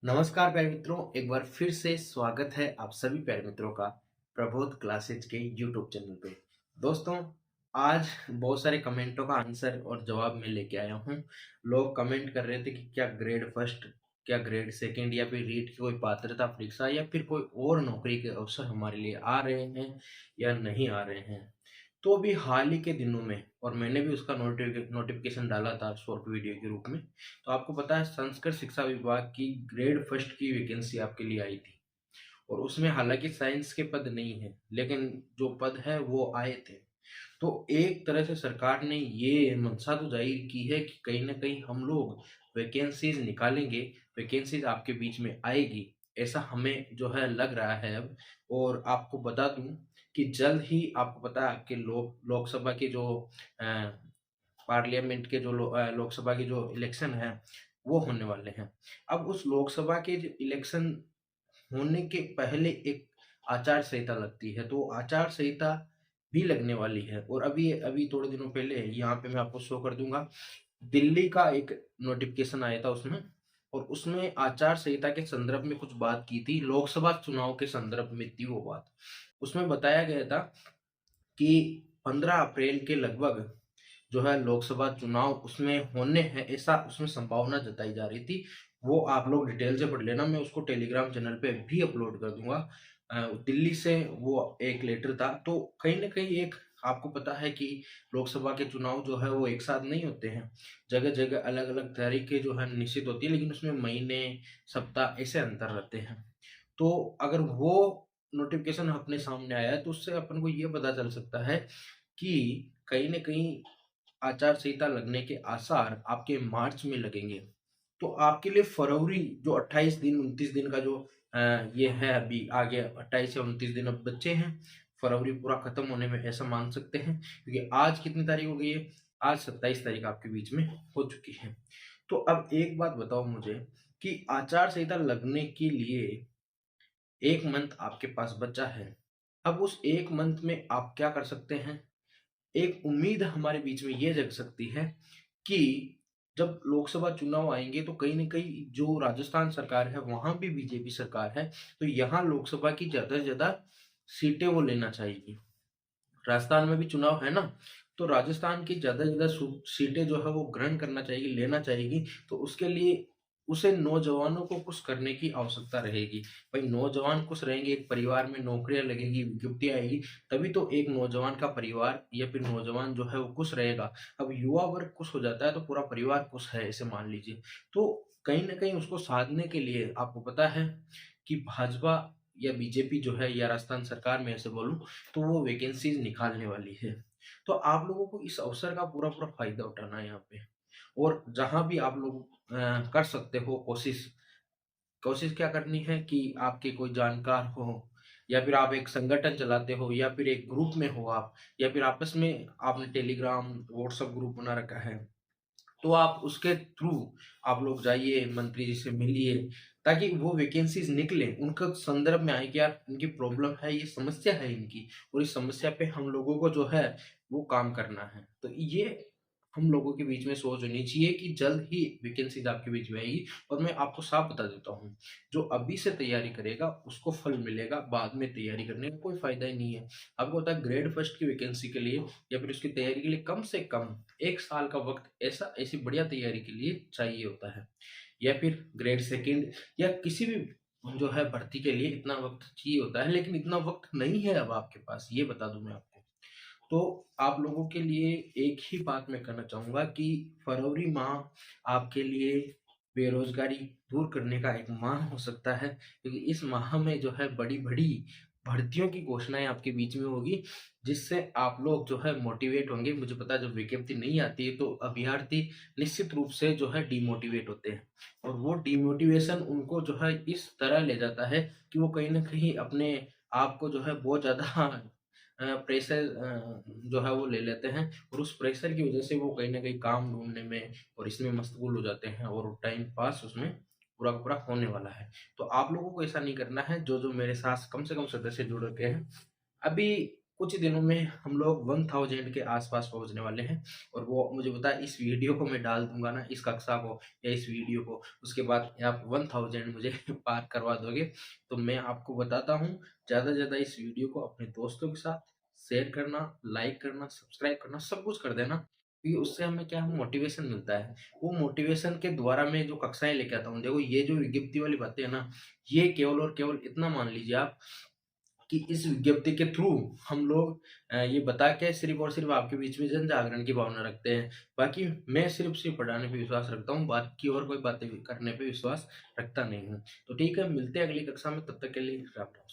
नमस्कार प्यारे मित्रों, एक बार फिर से स्वागत है आप सभी प्यारे मित्रों का प्रबोध क्लासेज के यूट्यूब चैनल पे। दोस्तों, आज बहुत सारे कमेंटों का आंसर और जवाब मैं लेके आया हूँ। लोग कमेंट कर रहे थे कि क्या ग्रेड फर्स्ट, क्या ग्रेड सेकंड या फिर रीट की कोई पात्रता परीक्षा या फिर कोई और नौकरी के अवसर हमारे लिए आ रहे हैं या नहीं आ रहे हैं। तो अभी हाल ही के दिनों में, और मैंने भी उसका नोटिफिकेशन डाला था शॉर्ट वीडियो के रूप में। तो आपको पता है, संस्कृत शिक्षा विभाग की ग्रेड फर्स्ट की वैकेंसी आपके लिए आई थी। और उसमें हालांकि साइंस के पद नहीं है, लेकिन जो पद है वो आए थे। तो एक तरह से सरकार ने ये मंशा तो जाहिर की है कि कहीं ना कहीं हम लोग वैकेंसीज निकालेंगे, वैकेंसीज आपके बीच में आएगी, ऐसा हमें जो है लग रहा है अब। और आपको बता दूं कि जल्द ही, आपको पता है, आपके लोकसभा के जो पार्लियामेंट के जो लोकसभा के जो इलेक्शन है वो होने वाले हैं। अब उस लोकसभा के जो इलेक्शन होने के पहले एक आचार संहिता लगती है, तो आचार संहिता भी लगने वाली है। और अभी अभी थोड़े दिनों पहले यहाँ पे मैं आपको शो कर दूंगा, दिल्ली का एक नोटिफिकेशन आया था उसमें। और उसमें आचार संहिता के संदर्भ में कुछ बात की थी, लोकसभा चुनाव के संदर्भ में थी वो बात। उसमें बताया गया था कि 15 अप्रैल के लगभग जो है लोकसभा चुनाव उसमें होने हैं, ऐसा उसमें संभावना जताई जा रही थी। वो आप लोग डिटेल से पढ़ लेना, मैं उसको टेलीग्राम चैनल पे भी अपलोड कर दूंगा। दिल्ली से वो एक लेटर था। तो कहीं ना कहीं एक, आपको पता है कि लोकसभा के चुनाव जो है वो एक साथ नहीं होते हैं। जगह जगह अलग अलग तारीखें जो है निश्चित होती है, लेकिन उसमें महीने, सप्ताह ऐसे अंतर रहते हैं। तो अगर वो नोटिफिकेशन अपने सामने आया है तो उससे अपन को ये पता चल सकता है कि कहीं न कहीं आचार संहिता लगने के आसार आपके मार्च में लगेंगे। तो आपके लिए फरवरी जो 28 दिन 29 दिन का जो ये है, अभी आगे 28 या 29 दिन अब बचे हैं, फरवरी पूरा खत्म होने में, ऐसा मान सकते हैं। क्योंकि आज कितनी तारीख हो गई है? आज 27 तारीख आपके बीच में हो चुकी है। तो अब एक बात बताओ मुझे कि आचार संहिता लगने के लिए 1 मंथ आपके पास बचा है। अब उस 1 मंथ में आप क्या कर सकते हैं? एक उम्मीद हमारे बीच में ये जग सकती है कि जब लोकसभा चुनाव आएँगे तो कहीं न कहीं जो राजस्थान सरकार है, वहाँ भी बीजेपी सरकार है, तो यहाँ लोकसभा की ज़्यादा से ज़्यादा सीटें वो लेना चाहेगी। राजस्थान में भी चुनाव है ना, तो राजस्थान की ज़्यादा से ज़्यादा सीटें जो है वो ग्रहण करना चाहेगी, लेना चाहेगी। तो उसके लिए उसे नौजवानों को कुछ करने की आवश्यकता रहेगी। भाई नौजवान खुश रहेंगे, एक परिवार में नौकरियाँ लगेगी, विज्ञप्तियाँ आएगी, तभी तो एक नौजवान का परिवार या फिर नौजवान जो है वो खुश रहेगा। अब युवा वर्ग खुश हो जाता है तो पूरा परिवार खुश है, ऐसे मान लीजिए। तो कहीं न कहीं उसको साधने के लिए आपको पता है कि भाजपा या बीजेपी जो है, या राजस्थान सरकार मैं ऐसे बोलूँ, तो वो वैकेंसीज़ निकालने वाली है। तो आप लोगों को इस अवसर का पूरा-पूरा फ़ायदा उठाना है यहाँ पे। और जहाँ भी आप लोग कर सकते हो कोशिश, कोशिश क्या करनी है कि आपके कोई जानकार हो, या फिर आप एक संगठन चलाते हो, या फिर एक ग्रुप में हो आप, या फिर आपस में आपने टेलीग्राम, व्हाट्सएप ग्रुप बना रखा है। तो आप उसके थ्रू आप लोग जाइए, मंत्री जी से मिलिए, ताकि वो वैकेंसीज़ निकलें, उनका संदर्भ में आए कि यार इनकी प्रॉब्लम है, ये समस्या है इनकी, और इस समस्या पे हम लोगों को जो है वो काम करना है। तो ये हम लोगों के बीच में सोच होनी चाहिए कि जल्द ही वैकेंसीज़ आपके बीच में आएगी। और मैं आपको साफ बता देता हूँ, जो अभी से तैयारी करेगा उसको फल मिलेगा, बाद में तैयारी करने का कोई फ़ायदा ही नहीं है। आपको पता है, ग्रेड फर्स्ट की वैकेंसी के लिए या फिर उसकी तैयारी के लिए कम से कम 1 साल का वक़्त ऐसी बढ़िया तैयारी के लिए चाहिए होता है। या फिर ग्रेड सेकंड या किसी भी जो है भर्ती के लिए इतना वक़्त चाहिए होता है, लेकिन इतना वक़्त नहीं है अब आपके पास, ये बता दूँ मैं आपको। तो आप लोगों के लिए एक ही बात मैं कहना चाहूँगा कि फरवरी माह आपके लिए बेरोज़गारी दूर करने का एक माह हो सकता है, क्योंकि इस माह में जो है बड़ी-बड़ी भर्तियों की घोषणाएँ आपके बीच में होगी, जिससे आप लोग जो है मोटिवेट होंगे। मुझे पता है, जब विज्ञप्ति नहीं आती है तो अभ्यर्थी निश्चित रूप से जो है डिमोटिवेट होते हैं। और वो डिमोटिवेशन उनको जो है इस तरह ले जाता है कि वो कहीं न कहीं अपने आप को जो है बहुत ज़्यादा प्रेशर जो है वो ले लेते हैं। और उस प्रेशर की वज़ह से वो कहीं न कहीं काम ढूँढने में और इसमें मशगूल हो जाते हैं, और टाइम पास उसमें पूरा का पूरा होने वाला है। तो आप लोगों को ऐसा नहीं करना है, जो मेरे साथ कम से कम सदस्य जुड़ रखे हैं। अभी कुछ ही दिनों में हम लोग 1000 के आस-पास पहुँचने वाले हैं और वो मुझे पता है इस वीडियो को मैं डाल दूँगा ना इस कक्षा को या इस वीडियो को, उसके बाद आप 1000 मुझे पार करवा दोगे। तो मैं आपको बताता हूँ ज़्यादा से ज़्यादा इस वीडियो को अपने दोस्तों के साथ शेयर करना, लाइक करना, सब्सक्राइब करना, सब कुछ कर देना। क्योंकि उससे हमें क्या मोटिवेशन मिलता है। वो मोटिवेशन के द्वारा मैं जो कक्षाएँ लेके आता हूँ, देखो ये जो विज्ञप्ति वाली बातें हैं ना, ये केवल और केवल इतना मान लीजिए आप कि इस विज्ञप्ति के थ्रू हम लोग ये बता के सिर्फ़ और सिर्फ़ आपके बीच में जन जागरण की भावना रखते हैं। बाकी मैं सिर्फ़ पढ़ाने पे विश्वास रखता हूँ, बाकी और कोई बातें भी करने पे विश्वास रखता नहीं हूँ। तो ठीक है, मिलते हैं अगली कक्षा में, तब तक के लिए राम राम।